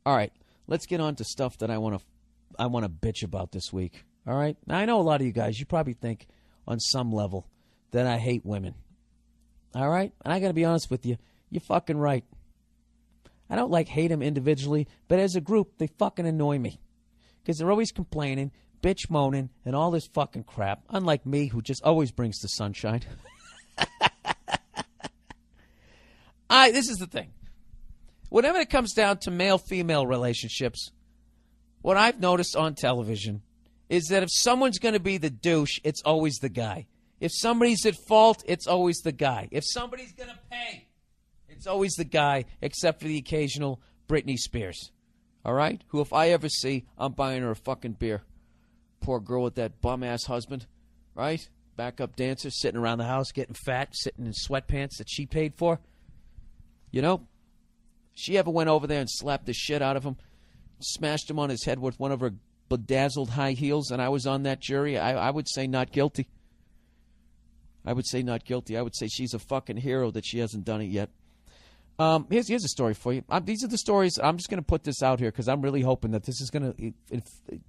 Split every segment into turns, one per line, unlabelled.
All right, let's get on to stuff that I want to bitch about this week. All right? Now, I know a lot of you guys, you probably think on some level that I hate women. All right? And I got to be honest with you, you're fucking right. I don't hate them individually, but as a group, they fucking annoy me. Because they're always complaining, bitch moaning, and all this fucking crap. Unlike me, who just always brings the sunshine. This is the thing. Whenever it comes down to male-female relationships, what I've noticed on television is that if someone's going to be the douche, it's always the guy. If somebody's at fault, it's always the guy. If somebody's going to pay, it's always the guy, except for the occasional Britney Spears. All right? Who, if I ever see, I'm buying her a fucking beer. Poor girl with that bum-ass husband, right? Backup dancer sitting around the house getting fat, sitting in sweatpants that she paid for. You know? She ever went over there and slapped the shit out of him, smashed him on his head with one of her bedazzled high heels, and I was on that jury, I would say not guilty. I would say not guilty. I would say she's a fucking hero that she hasn't done it yet. Here's a story for you. These are the stories. I'm just going to put this out here because I'm really hoping that this is going to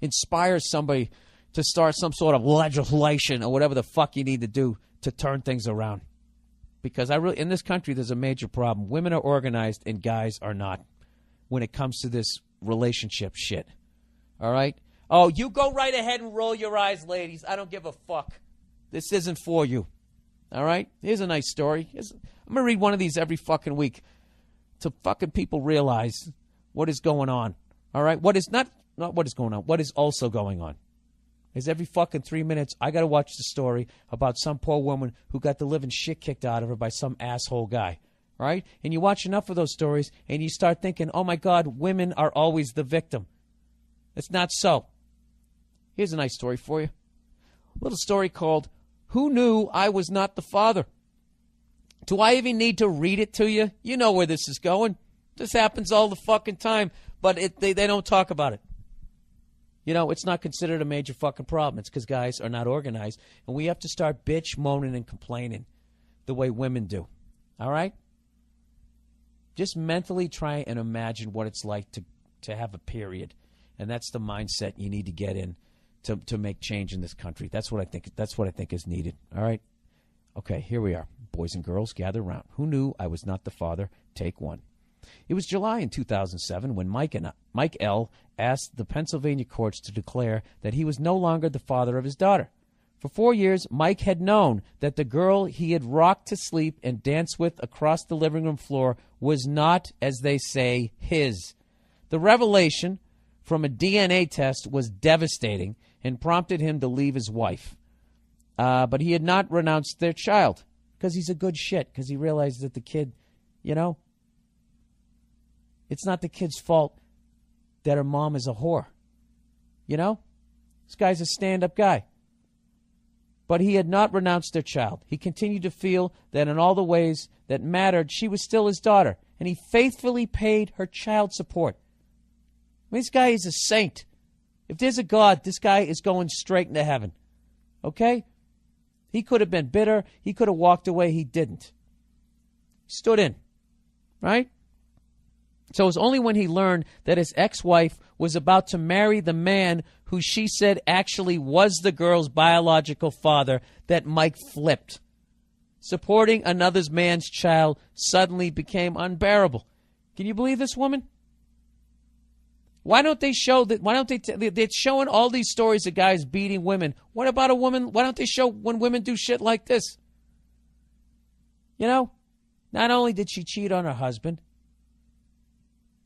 inspire somebody to start some sort of legislation or whatever the fuck you need to do to turn things around. Because in this country, there's a major problem. Women are organized and guys are not when it comes to this relationship shit. All right? Oh, you go right ahead and roll your eyes, ladies. I don't give a fuck. This isn't for you. All right? Here's a nice story. I'm going to read one of these every fucking week to fucking people realize what is going on. All right? What is not what is going on. What is also going on. Is every fucking 3 minutes, I got to watch the story about some poor woman who got the living shit kicked out of her by some asshole guy. Right? And you watch enough of those stories and you start thinking, oh my God, women are always the victim. It's not so. Here's a nice story for you. A little story called, Who Knew I Was Not the Father? Do I even need to read it to you? You know where this is going. This happens all the fucking time, but they don't talk about it. You know, it's not considered a major fucking problem. It's because guys are not organized, and we have to start bitch, moaning, and complaining the way women do. All right? Just mentally try and imagine what it's like to have a period, and that's the mindset you need to get in to make change in this country. That's what I think. That's what I think is needed. All right? Okay, here we are. Boys and girls, gather around. Who knew I was not the father? Take one. It was July in 2007 when Mike L. asked the Pennsylvania courts to declare that he was no longer the father of his daughter. For 4 years, Mike had known that the girl he had rocked to sleep and danced with across the living room floor was not, as they say, his. The revelation from a DNA test was devastating and prompted him to leave his wife. But he had not renounced their child because he's a good shit, because he realized that the kid, you know, it's not the kid's fault that her mom is a whore. You know? This guy's a stand-up guy. But he had not renounced their child. He continued to feel that in all the ways that mattered, she was still his daughter, and he faithfully paid her child support. I mean, this guy is a saint. If there's a God, this guy is going straight into heaven. Okay? He could have been bitter. He could have walked away. He didn't. He stood in. Right? So it was only when he learned that his ex-wife was about to marry the man who she said actually was the girl's biological father that Mike flipped. Supporting another man's child suddenly became unbearable. Can you believe this woman? Why don't they show that? Why don't they're showing all these stories of guys beating women. What about a woman? Why don't they show when women do shit like this? You know, not only did she cheat on her husband,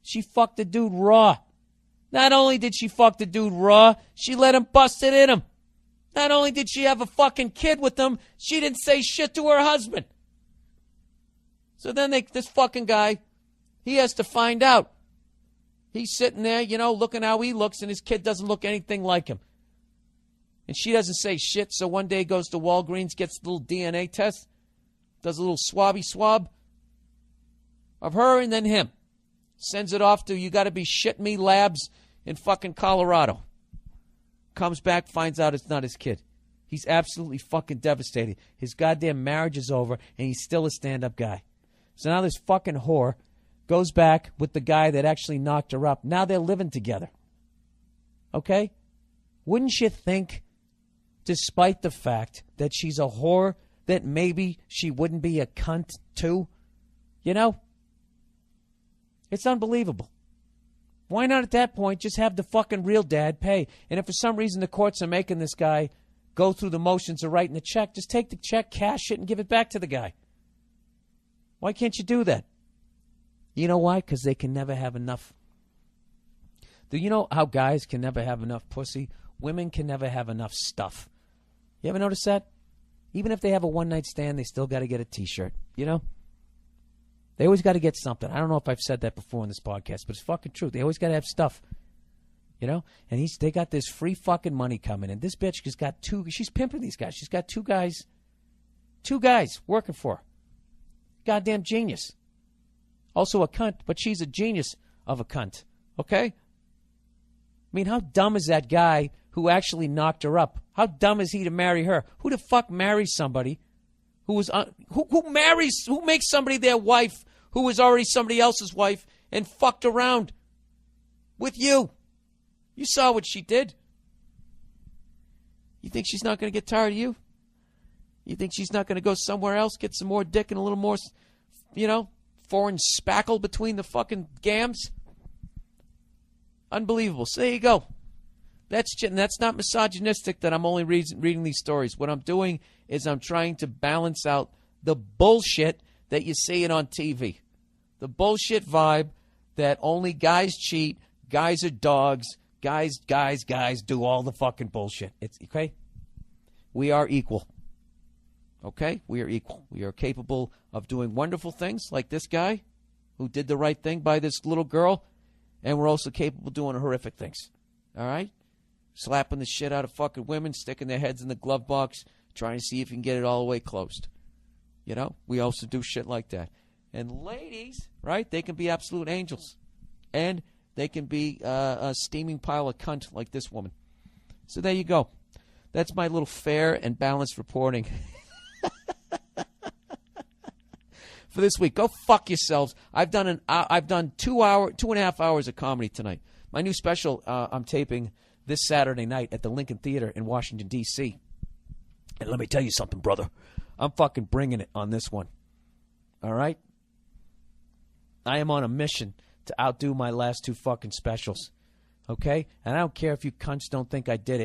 she fucked the dude raw. Not only did she fuck the dude raw, she let him bust it in him. Not only did she have a fucking kid with him, she didn't say shit to her husband. So then this fucking guy, he has to find out. He's sitting there, you know, looking how he looks, and his kid doesn't look anything like him. And she doesn't say shit, so one day he goes to Walgreens, gets a little DNA test, does a little swab of her and then him. Sends it off to, you got to be shitting me, labs in fucking Colorado. Comes back, finds out it's not his kid. He's absolutely fucking devastated. His goddamn marriage is over, and he's still a stand-up guy. So now this fucking whore goes back with the guy that actually knocked her up. Now they're living together. Okay? Wouldn't you think, despite the fact that she's a whore, that maybe she wouldn't be a cunt too? You know? It's unbelievable. Why not at that point just have the fucking real dad pay? And if for some reason the courts are making this guy go through the motions of writing the check, just take the check, cash it, and give it back to the guy. Why can't you do that? You know why? Because they can never have enough. Do you know how guys can never have enough pussy? Women can never have enough stuff. You ever notice that? Even if they have a one-night stand, they still got to get a T-shirt, you know? They always got to get something. I don't know if I've said that before in this podcast, but it's fucking true. They always got to have stuff, you know? And they got this free fucking money coming. And this bitch has got she's pimping these guys. She's got two guys working for her. Goddamn genius. Also a cunt, but she's a genius of a cunt, okay? I mean, how dumb is that guy who actually knocked her up? How dumb is he to marry her? Who the fuck marries somebody who makes somebody their wife who was already somebody else's wife and fucked around with you? You saw what she did. You think she's not going to get tired of you? You think she's not going to go somewhere else, get some more dick and a little more, you know, foreign spackle between the fucking gams? Unbelievable. So there you go. That's not misogynistic that I'm only reading these stories. What I'm doing is I'm trying to balance out the bullshit that you see it on TV. The bullshit vibe that only guys cheat, guys are dogs, guys do all the fucking bullshit. It's okay? We are equal. Okay? We are equal. We are capable of doing wonderful things like this guy who did the right thing by this little girl, and we're also capable of doing horrific things. All right? Slapping the shit out of fucking women, sticking their heads in the glove box, trying to see if you can get it all the way closed. You know? We also do shit like that. And ladies, right, they can be absolute angels. And they can be a steaming pile of cunt like this woman. So there you go. That's my little fair and balanced reporting for this week. Go fuck yourselves. I've done 2.5 hours of comedy tonight. My new special I'm taping this Saturday night at the Lincoln Theater in Washington, D.C. And let me tell you something, brother. I'm fucking bringing it on this one. All right? I am on a mission to outdo my last two fucking specials. Okay? And I don't care if you cunts don't think I did it.